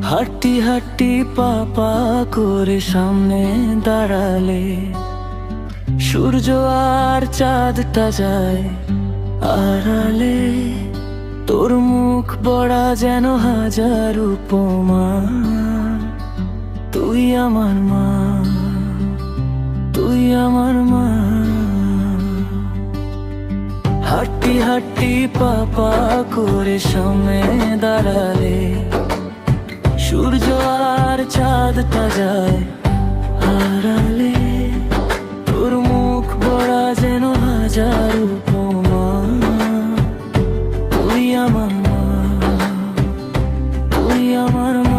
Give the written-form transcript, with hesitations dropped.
হাঁটি হাঁটি পাপা করে সামনে দাঁড়ালে সূর্য আর চাঁদটা যায় আড়ালে। তোর মুখ বড়া যেন হাজার উপমা, তুই আমার মা, তুই আমার মা। হাঁটি হাঁটি পাপা করে সামনে দাঁড়ালে সূর্য আর চাঁদটা যায় আড়ালে। তোর মুখ বড়া যেন হাজার উপমা, তুই আমার মা, তুই আমার মা।